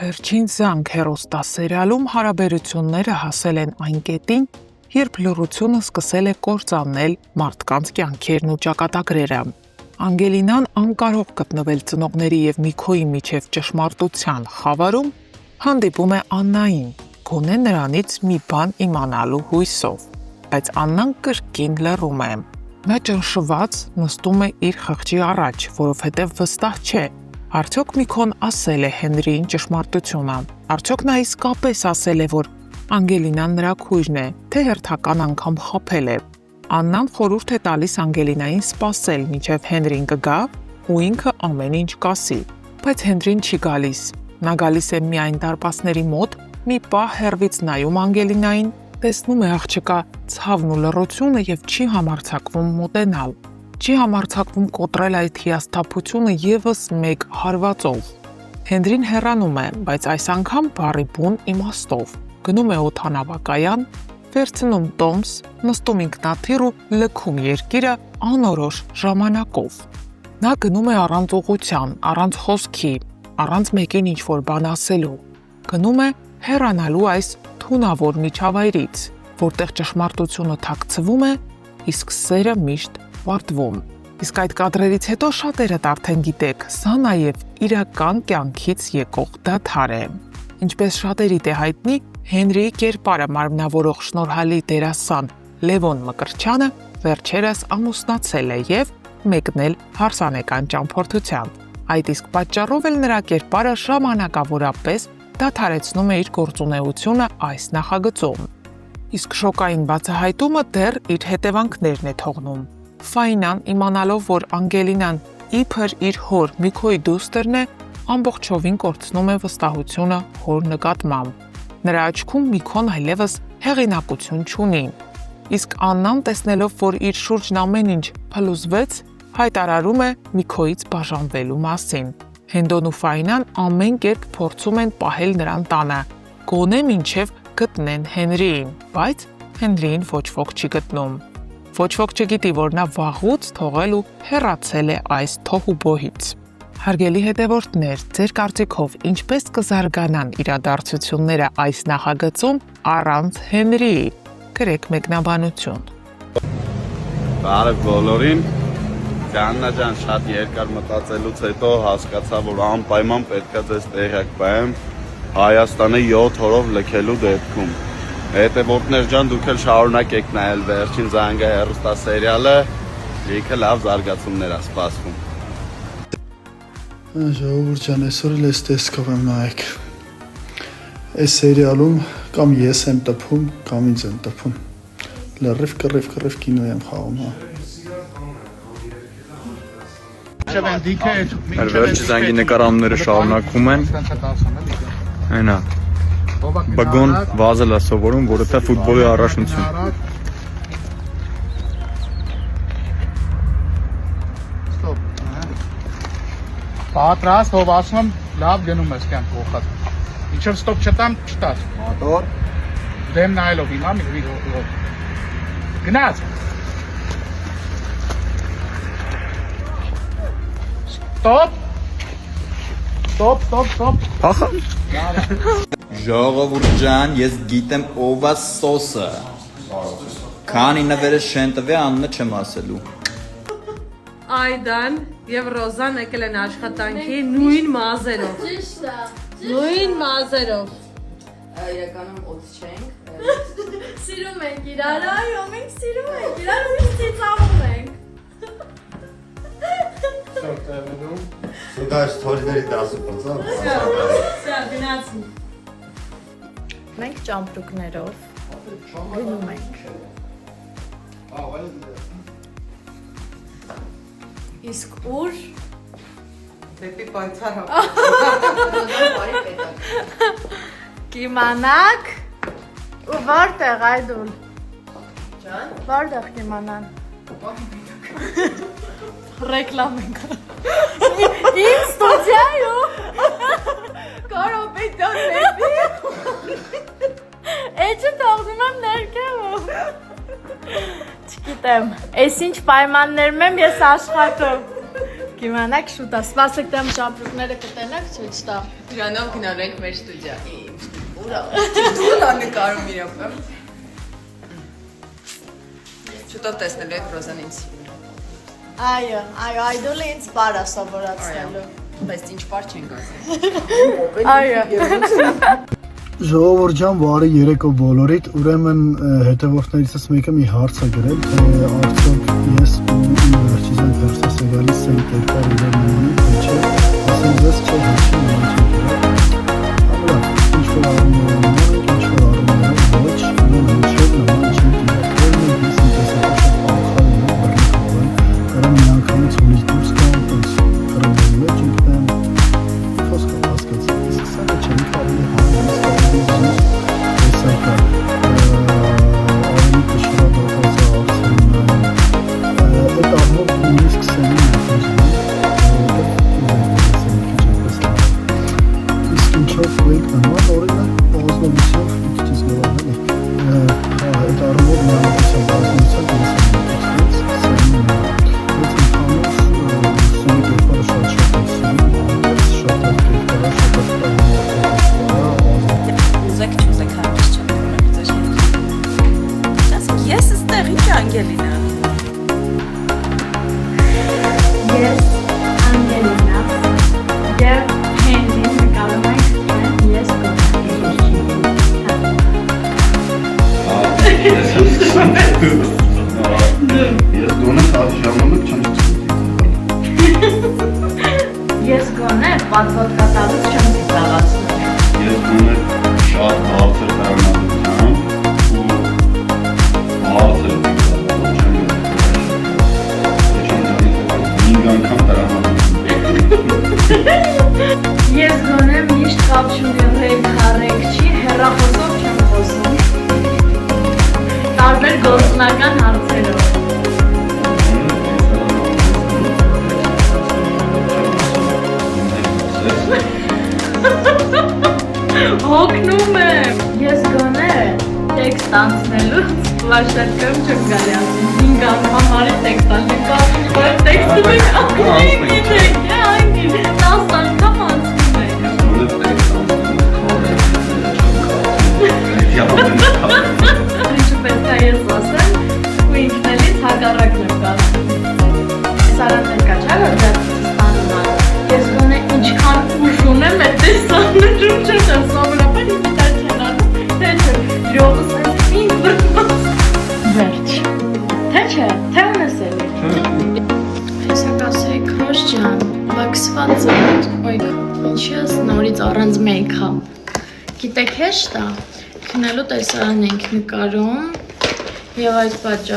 Վերջին զանգ հեռուստասերիալում հարաբերությունները հասել են այն կետին, երբ լռությունը սկսել է կործանել մարդկանց կյանքերն ու ճակատագրերը։ Անգելինան անկարող գտնվել ծնողների եւ Միքոյի միջև ճշմարտության խավարում հանդիպում է Աննային, գոնե նրանից մի բան իմանալու հույսով, բայց Աննան կրկին լռում է։ Նա ճնշված նստում է իր խղճի առաջ, որովհետև վստահ չէ, արդյոք Միքոն ասել է Հենրիին ճշմարտությունը, արդյոք նա իսկապես ասել է, որ Անգելինան նրա քույրն է, թե հերթական անգամ խաբել է։ Աննան խորհուրդ է տալիս Անգելինային սպասել, մինչև Հենրին կգա ու ինքը ամեն ինչ կասի, բայց Հենրին չի գալիս։ Նա գալիս է միայն դարպասների մոտ, մի պահ հեռվից նայում Անգելինային, տեսնում է աղջկա ցավն ու լռությունը եւ չի համարձակվում մոտենալ։ Չի համարձակվում կոտրել այդ հիասթափությունը եւս մեկ հարվածով։ Հենրին հեռանում է, բայց այս անգամ բառի բուն իմաստով։ Գնում է օդանավակայան, վերցնում տոմս, նստում ինքնաթիռ ու լքում երկիրը անորոշ ժամանակով։ Նա գնում է առանց ուղղության, առանց խոսքի, առանց մեկին ինչ-որ բան ասելու։ Գնում է հեռանալու այս թունավոր միջավայրից, որտեղ ճշմարտությունը թաքցվում է, իսկ սերը միշտ պարտվում։ Իսկ այդ կադրերից հետո շատերդ արդեն գիտեք, սա նաև իրական կյանքից եկող դադար է։ Ինչպես շատերիդ է հայտնի, Հենրիի կերպարը մարմնավորող շնորհալի դերասան Լևոն Մկրտչյանը վերջերս ամուսնացել է եւ մեկնել հարսանեկան ճամփորդության։ Այդ իսկ պատճառով էլ նրա կերպարը ժամանակավորապես դադարեցնում է իր գործունեությունը այս նախագծում։ Իսկ շոկային բացահայտումը դեռ իր հետևանքներն է թողնում։ Ֆայնան, իմանալով, որ Անգելինան իբր իր հոր Միքոյի դուստերն է, ամբողջովին կորցնում է վստահությունը հոր նկատմամբ։ Նրա աչքում Միքոն այլևս հեղինակություն չունի։ Իսկ Աննան, տեսնելով, որ իր շուրջն ամեն ինչ փլուզվեց, հայտարարում է Միքոյից բաժանվելու մասին։ Հենդոն ու Ֆայնան ամեն կերպ փորձում են պահել նրան տանը, գոնե մինչև գտնեն Հենրիին, բայց Հենրիին ոչ ոք չի գտնում։ Ոչ ոք չգիտի, որ նա վաղուց թողել ու հեռացել է այս թոհուբոհից։ Հարգելի հետևորդներ, ձեր կարծիքով ինչպես կզարգանան իրադարձությունները այս նախագծում առանց Հենրիի։ Գրեք մեկնաբանություն։ Բարև բոլորին։ Աննա ջան, շատ երկար մտածելուց հետո հասկացա, որ անպայման պետք է ձեզ տեղյակ բերեմ Հայաստանը 7 օրով լքելու դեպքում։ Հետևորդներ ջան, դուք էլ շարունակեք նայել վերջին զանգը հեռուստասերիալը, լիքը լավ զարգացումներ է սպասվում։ Ժողովուրդ ջան, այսօր էլ այս տեսքով եմ նայեք։ Այս սերիալում կամ ես եմ տփում, կամ ինձ են տփում։ Լրիվ կռիվ կինո եմ խաղում, հա։ Վերջի զանգի նկարահանումները շարունակվում են։ Այնա։ Բագոն վազել է սովորում, որը թե ֆուտբոլի առաջնություն։ Պատրաստ, ով ասում եմ, լավ գնում ես կյանք ողքած։ Իչև ստոպ չտամ, չտաս։ Մոտոր։ Դեմ նայելով հիմա մի գնաց։ Ստոպ։ Ախա։ Ժողովուրդ ջան, ես գիտեմ ով է սոսը։ Քանի նվերը շեն տվե անունը չեմ ասելու։ Այդան եւ Ռոզան եկել են աշխատանքի նույն մազերով։ Ճիշտ է։ Նույն մազերով։ Իրականում օդ չենք։ Սիրում ենք իրար, այո, մենք սիրում ենք իրար ու մենք ծիծաղում ենք։ Սուդաշ թորիների 10%, Սա գնացի։ Մենք ճամպրուկներով գնում ենք։ Իսկ ուր Դեպի պայծառ։ կիմանաք ու որտեղ այդուլ։ Ջան, որտեղ կիմանան։ Ռեկլամ ենք։ Իմ ստուդիայում։ Կարոպետան դեպի։ Էջը թողնում եմ ներքևում։ Չգիտեմ, այս ինչ պայմաններում եմ ես աշխատում։ Կիմանաք շուտ է, սպասեք դեմ շապրուկները կտենակ ցույց տա։ Դրանով գնալու ենք մեր ստուդիա։ Ուրա։ Դու նկարում իրապես։ Շուտով տեսնելու եք Ռոզան ինձ։ Այո, այդոլը ինձ պարա սովորացնելու։ Բայց ինչ պար չենք ասել։ Այո։ Ժողովուրդ ջան, բարի երեկո բոլորիդ։ Ուրեմն հետևորդներիցս մեկը մի հարց է գրել, թե արդյոք ես ու իմ վերջիզան հերսես է գալիս ենք երկար իրար նմանի, թե չէ, ասեմ ձեզ չէ, հեչի նման չեն գրել։ Ամրակ, ինչ-որ առումներով նմանք, ինչ-որ առումներով ոչ, նման հեչով նման չեն դիրակել, մենք ես ինտեսակը շատ պանխար եմ բռնի կողեն, կարամ մի անգամից հունից դուրս կան, տենց կրոնդերի մեջ ինքնեմ, խոսքը հասկացի, իսկ սա մեջ եմ կարելի հանես Սակա ավելի կշռադարձած աղցրին այդ առնով նույնիսկ սենին իսկ ինչով վենք նման օրինակ բազմովությամբ մի քիչ զգորանել է այդ առնով միանավության բազմովությամբ ես եմ սենին այդ ընդհանուր սենի կերպարը շատ է սենին շատ է կերպարը շատ է Ուզեք չուզեք հանդես չեմ կորեմ ձեր հետ։ Ասեք, ես ստեղ ինչ Անգելինա։ Ես Անգելինա եւ հենին նկարում ենք ես Ես գոնե շատ ժամանակ չեմ Ես գոնե պատվոտ կատարած չեմ ծիծաղացնում Ես գոնե շատ բարձր դառնալությամբ ու բարձր դիգրամով չեմ անգամ Ես գոնե միշտ կապ չունեմ քարեք չի, հեռախոսով չեմ խոսում տարբեր գործնական հարցերով Հոգնում եմ Ես գոնե տեքստ անցնելուց Վաշտարկում չեմ գալի ասում 5 անգամ արի տեքստ անցնեմ Բայց տեքստը մենք անգին 10 անգամ անցնում եք Ինչու պետք է ես ասեմ ու ինքնելից հակառակն եմ կասում Ես արանտեն կաչար որ ձերքից ստանում ան Ես գոնե ինչքան ուժ ունեմ այդ տեսաններում չեմ սովորաբար իմիտար չեն անում թե չէ ջրովս այս ինձ բրված Վերջ Թե չէ, թե ունես էլի Հեսակ ասեի քրոջ ջան, վաքսված եմ Ոյ, ինչի ես նորից առանց մեյքափ Գիտեք հեշտ է, քնելու տեսարան ենք նկարում Եվ այդ պատճառ